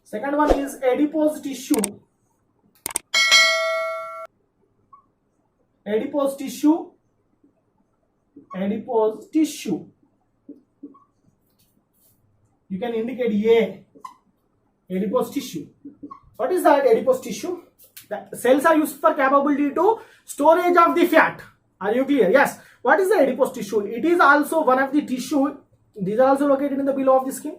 Second one is adipose tissue. Adipose tissue. Adipose tissue. You can indicate A. Adipose tissue. What is that adipose tissue? The cells are used for capability to storage of the fat. Are you clear? Yes. What is the adipose tissue? It is also one of the tissue. These are also located in the below of the skin.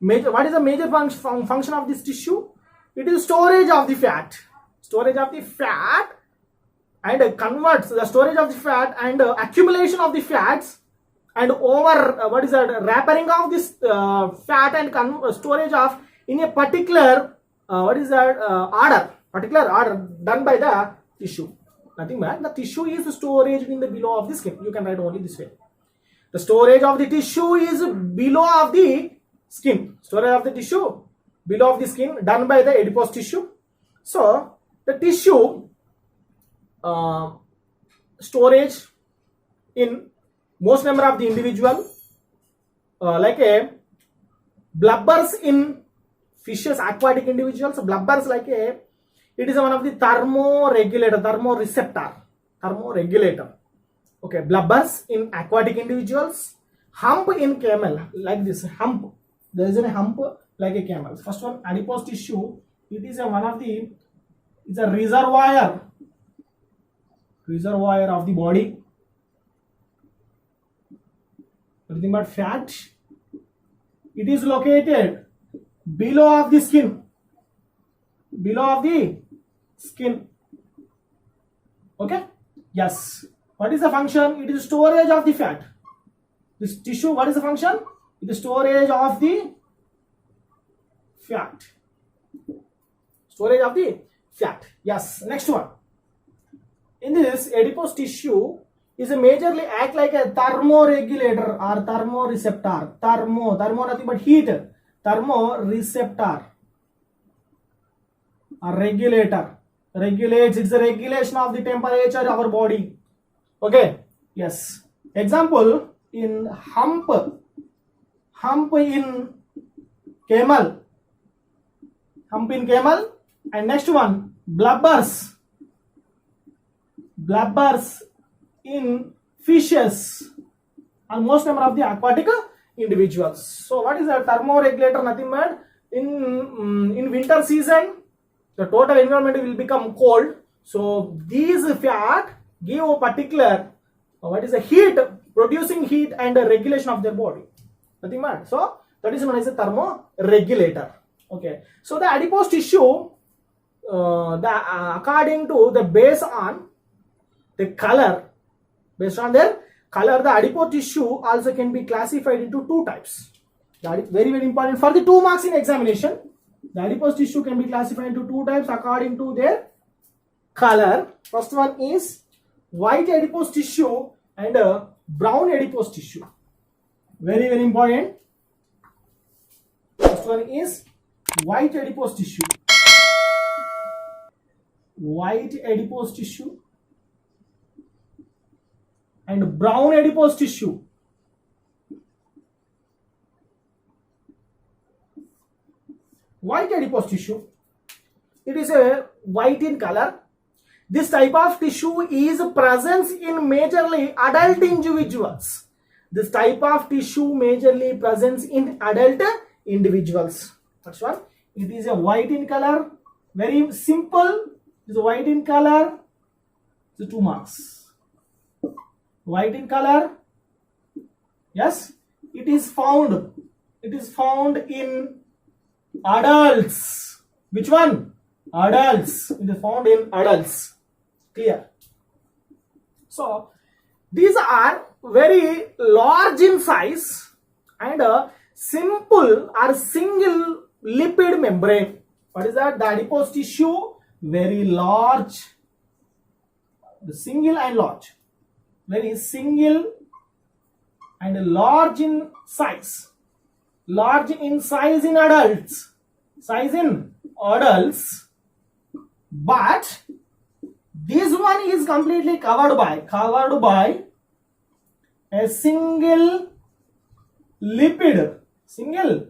What is the major function of this tissue? It is storage of the fat. Storage of the fat, and converts the storage of the fat and accumulation of the fats, and over wrapping of this fat and storage of in a particular particular order done by the tissue. Nothing but the tissue is storage in the below of the skin. You can write only this way. The storage of the tissue is below of the skin. Storage of the tissue below of the skin done by the adipose tissue. So the tissue storage in most number of the individual, like a blubbers in fishes, aquatic individuals. Blubbers like a, it is one of the thermoregulator, thermoregulator. Okay, blubbers in aquatic individuals. Hump in camel, like this hump. There is a hump like a camel. First one, adipose tissue. It is it's a reservoir of the body. Nothing but fat. It is located below of the skin. Below of the skin. Okay? Yes. What is the function? It is storage of the fat. This tissue, what is the function? It is storage of the fat. Storage of the fat. Yes. Next one. In this, adipose tissue is a majorly act like a thermoregulator or thermoreceptor. Thermo nothing but heat. Thermoreceptor or regulator. Regulates. It's a regulation of the temperature of our body. Okay. Yes. Example in hump in camel. Hump in camel. And next one, blubbers in fishes, almost number of the aquatic individuals. So what is a thermoregulator? Nothing but in winter season the total environment will become cold, so these fat give a particular heat, producing heat and a regulation of their body. Nothing but, so that is known as a thermoregulator. Okay, so the adipose tissue, according to the based on their color, the adipose tissue also can be classified into two types. That is very, very important for the 2 marks in examination. The adipose tissue can be classified into two types according to their color. First one is white adipose tissue and brown adipose tissue. Very, very important. First one is white adipose tissue. White adipose tissue and brown adipose tissue. White adipose tissue, it is a white in color. This type of tissue is present in majorly adult individuals. This type of tissue majorly present in adult individuals. First one, it is a white in color. Very simple. It is white in color. The 2 marks. White in color. Yes, it is found in adults. Which one? Adults. It is found in adults. Clear? So these are very large in size and a simple or single lipid membrane. What is that? The adipose tissue, very large. The single and large. Very single and large in size. Large in size in adults. Size in adults. But this one is completely covered by a single lipid. Single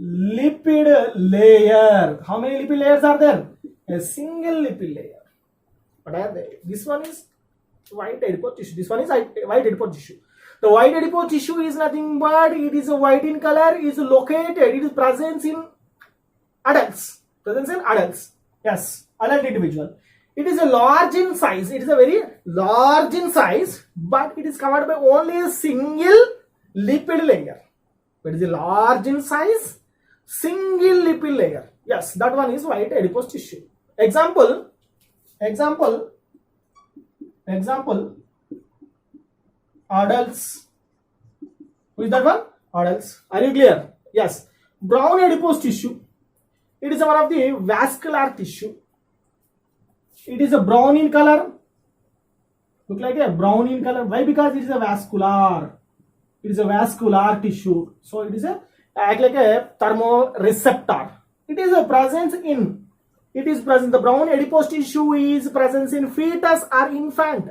lipid layer. How many lipid layers are there? A single lipid layer. What are they? This one is white adipose tissue. This one is white adipose tissue. The white adipose tissue is nothing but it is a white in color, is located, it is present in adults. Presence in adults. Yes, adult individual. It is a large in size. It is a very large in size, but it is covered by only a single lipid layer. It is a large in size, single lipid layer. Yes, that one is white adipose tissue. Example, adults. Who is that one? Adults. Are you clear? Yes. Brown adipose tissue. It is one of the vascular tissue. It is a brown in color. Look like a brown in color. Why? Because it is a vascular. It is a vascular tissue. So it is act like a thermoreceptor. It is a presence in. It is present. The brown adipose tissue is presence in fetus or infant.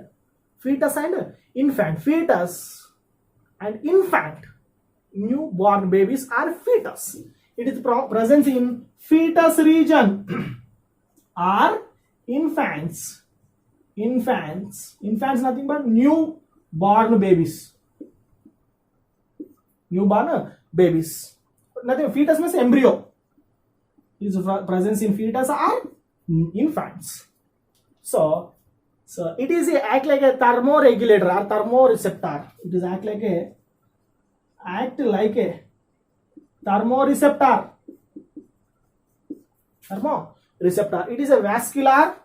Fetus and infant. Fetus and infant. Newborn babies are fetus. It is present in fetus region or infants. Infants nothing but newborn babies. Newborn babies. Nothing. Fetus means embryo. It is presence in fetus or infants. So it is act like a thermoregulator or thermoreceptor. It is act like a thermoreceptor. Thermoreceptor. It is a vascular.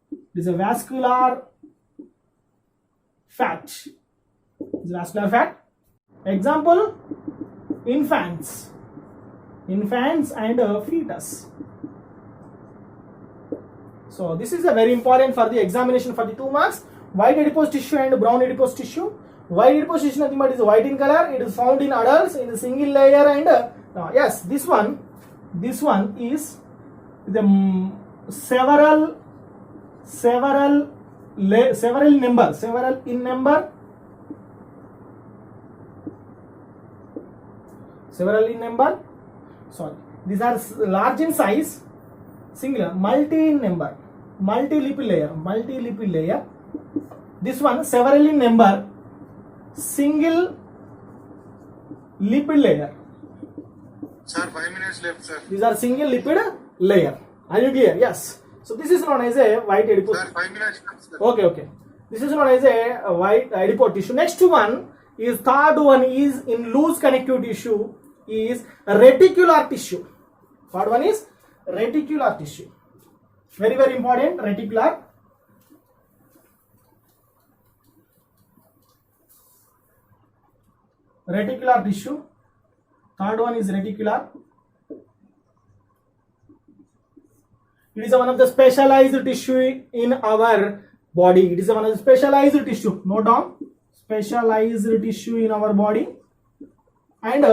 It is a vascular fat. It is vascular fat. Example: infants and fetus. So this is a very important for the examination for the 2 marks. White adipose tissue and brown adipose tissue. White adipose tissue nothing but is white in color. It is found in adults in a single layer and yes, this one is the several in number. Sorry, these are large in size, singular, multi in number, multi-lipid layer. This one several in number, single lipid layer. Sir, 5 minutes left, sir. These are single lipid layer. Are you clear? Yes. So this is known as a white adipose. Sir, 5 minutes left, sir. Okay. This is known as a white adipose tissue. Next one is third one is in loose connective tissue is reticular tissue. Third one is reticular tissue. Very, very important. Reticular. Reticular tissue. Third one is reticular. It is one of the specialized tissue in our body. It is one of the specialized tissue. Note down. Specialized tissue in our body. And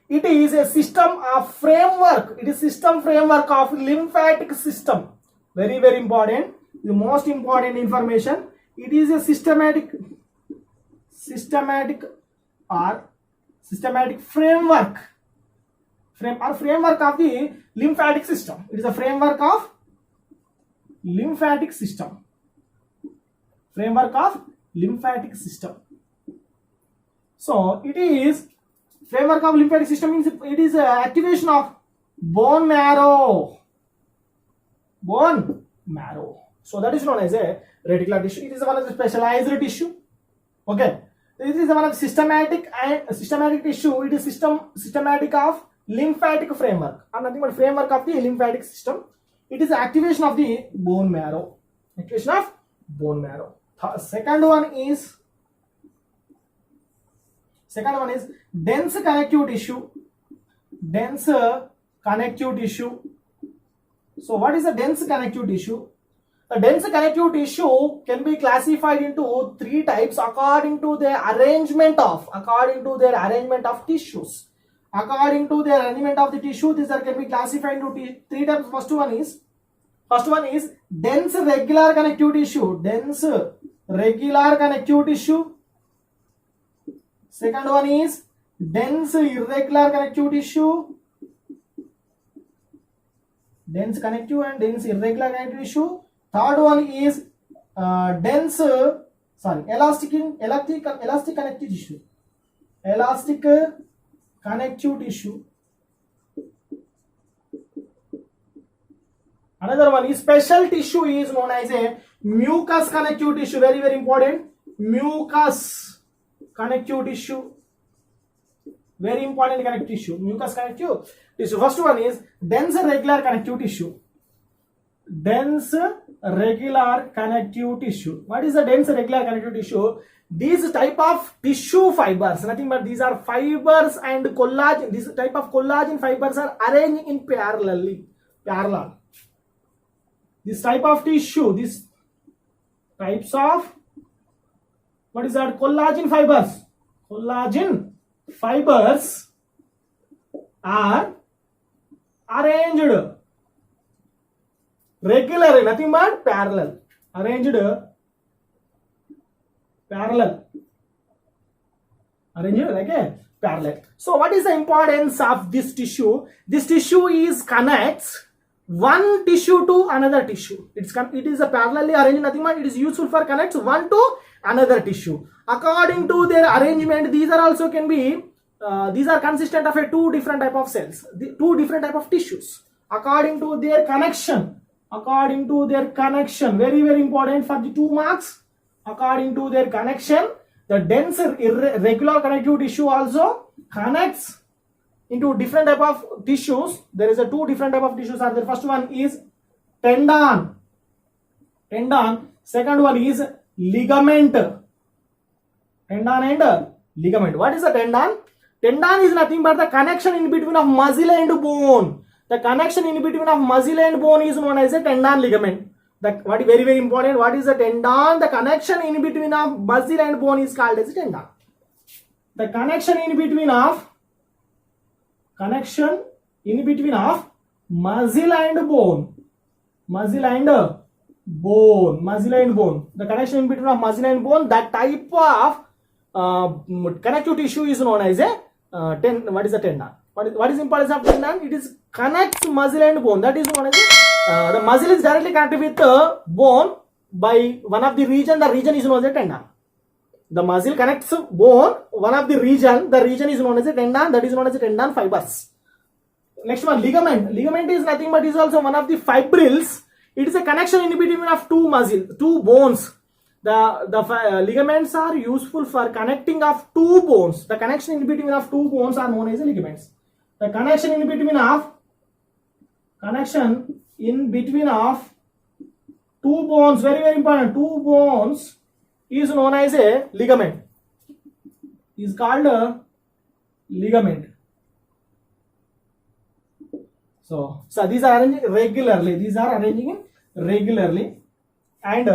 it is a system of framework. It is system framework of lymphatic system. Very, very important. The most important information. It is a systematic framework. Framework of the lymphatic system. It is a framework of lymphatic system. Framework of lymphatic system. So it is framework of lymphatic system means it is activation of bone marrow. So that is known as a reticular tissue. It is one of the specialized tissue. Okay. This is one of systematic tissue. It is systematic of lymphatic framework or nothing but framework of the lymphatic system. It is activation of the bone marrow. Activation of bone marrow. Second one is dense connective tissue. Dense connective tissue. So what is a dense connective tissue? The dense connective tissue can be classified into 3 types according to their arrangement of tissues. According to their arrangement of the tissue, these can be classified into 3 types. First one is dense regular connective tissue. Dense regular connective tissue. Second one is dense irregular connective tissue. dense connective and dense irregular connective tissue. Third one is elastic connective tissue. Elastic connective tissue. Another one is special tissue is known as a mucous connective tissue. Very, very important. Mucous connective tissue. Very important connective tissue. Mucous connective tissue. First one is dense regular connective tissue. Dense regular connective tissue. What is the dense regular connective tissue? These type of tissue fibers, nothing but these are fibers and collagen. This type of collagen fibers are arranged in parallel. This type of tissue, these types of, what is that? Collagen fibers. Collagen fibers are arranged regularly, nothing but parallel. Arranged like a parallel. So what is the importance of this tissue? This tissue is connects one tissue to another tissue. It is a parallelly arranged, nothing but it is useful for connects one to another tissue. According to their arrangement, these are also can be these are consistent of a two different type of cells, two different type of tissues. According to their connection, very, very important for the 2 marks. According to their connection, the denser irregular connective tissue also connects into different type of tissues. There is a two different type of tissues are there. First one is tendon. Second one is ligament. Tendon and ligament. What is a tendon? Tendon is nothing but the connection in between of muscle and bone. The connection in between of muscle and bone is known as a tendon ligament. What is very, very important? What is a tendon? The connection in between of muscle and bone is called as a tendon. The connection in between of muscle and bone. The connection in between of muscle and bone. That type of connective tissue is known as a what is a tendon? What is importance of tendon? It is connects muscle and bone. That is known as the muscle is directly connected with the bone by one of the region. The region is known as a tendon. The muscle connects bone, one of the region. The region is known as a tendon. That is known as a tendon fibers. Next one, ligament. Ligament is nothing but is also one of the fibrils. It is a connection in between of two bones. The ligaments are useful for connecting of two bones. The connection in between of two bones are known as ligaments. The connection in between of two bones, very, very important, two bones is known as a ligament. Is called a ligament. So these are arranging regularly. And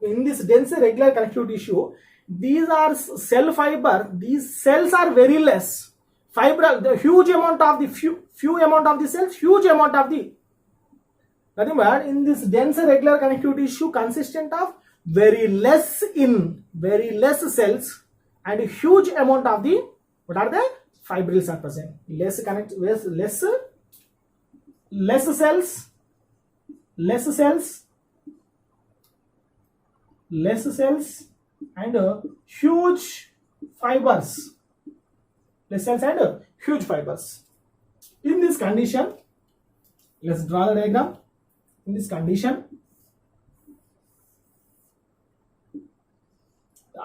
in this dense regular connective tissue, these are cell fiber. These cells are very less. The huge amount of the few amount of the cells, huge amount of the nothing but in this dense regular connective tissue consistent of very less cells and a huge amount of the what are the fibrils are present. Less cells and huge fibers. Less cells and huge fibers. In this condition, let's draw the diagram. In this condition,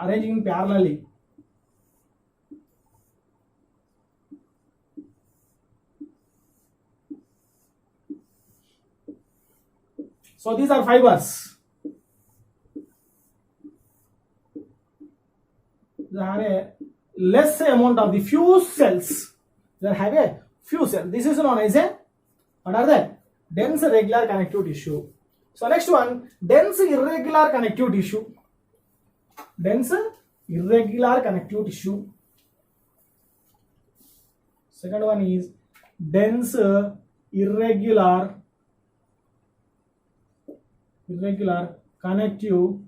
arranging parallelly. So these are fibers. They have a less amount of the few cells. They have a few cells. This is known as a what are they? Dense regular connective tissue. So next one, dense irregular connective tissue. Dense irregular connective tissue. Second one is dense irregular connective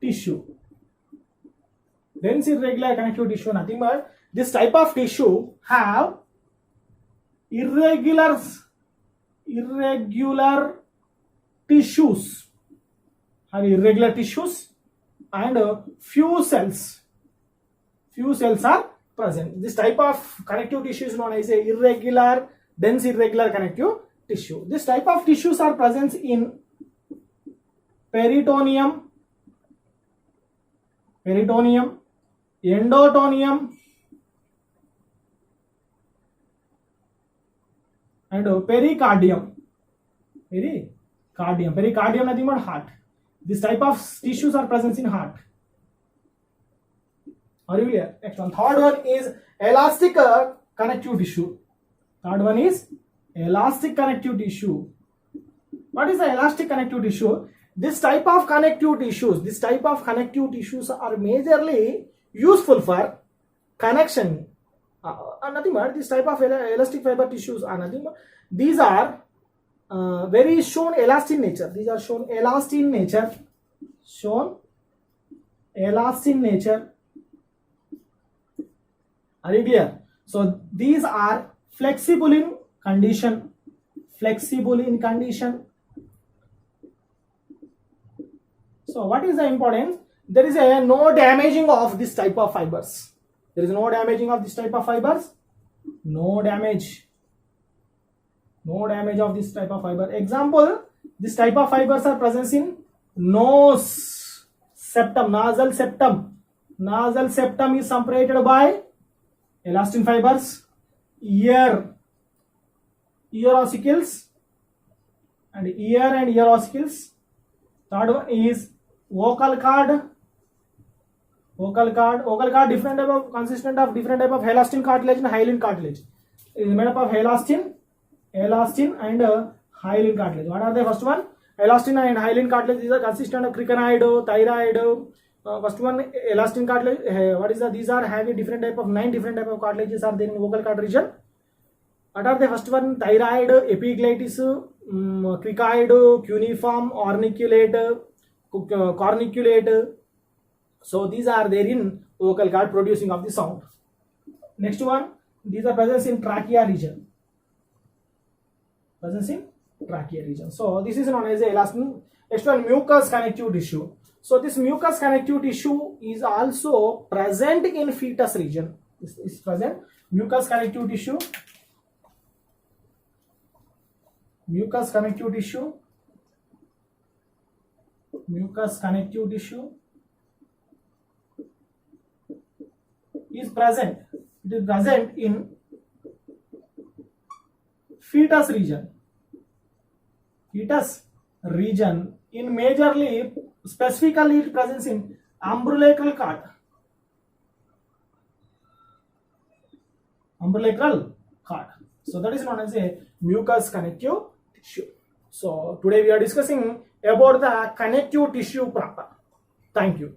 tissue. Dense irregular connective tissue, nothing but this type of tissue have irregular tissues, have irregular tissues, and few cells are present. This type of connective tissue is known as a dense irregular connective tissue. This type of tissues are present in peritoneum, endotonium, and pericardium. Pericardium nothing but heart. This type of tissues are present in heart. Are you clear? Next one. Third one is elastic connective tissue. Third one is elastic connective tissue. What is the elastic connective tissue? This type of connective tissues are majorly useful for connection. Nothing but this type of elastic fiber tissues are nothing but these are very shown elastic nature. These are shown elastic nature. Are you clear? So these are flexible in condition. So what is the importance? There is no damaging of this type of fibers. No damage of this type of fiber. Example, this type of fibers are present in nose septum, nasal septum. Nasal septum is separated by elastin fibers. Ear ossicles and ear ossicles. Third one is vocal cord. Vocal cord different type of consistent of different type of elastin cartilage and hyaline cartilage. It is made up of elastin and hyaline cartilage. What are the first one? Elastin and hyaline cartilage. These are consistent of cricoid, thyroid. First one elastin cartilage. What is that? These are having different type of 9 different type of cartilages are there in vocal cord region. What are the first one? Thyroid, epiglottis, cricoid, cuneiform, corniculate. So these are there in vocal cord producing of the sound. Next one, these are present in trachea region. So this is known as elastin. Next one, mucous connective tissue. So this mucous connective tissue is also present in fetus region. This is present. Mucous connective tissue is present. It is present in fetus region in majorly specifically it presents in umbilical cord. So that is known as a mucous connective tissue. So today we are discussing about the connective tissue proper. Thank you.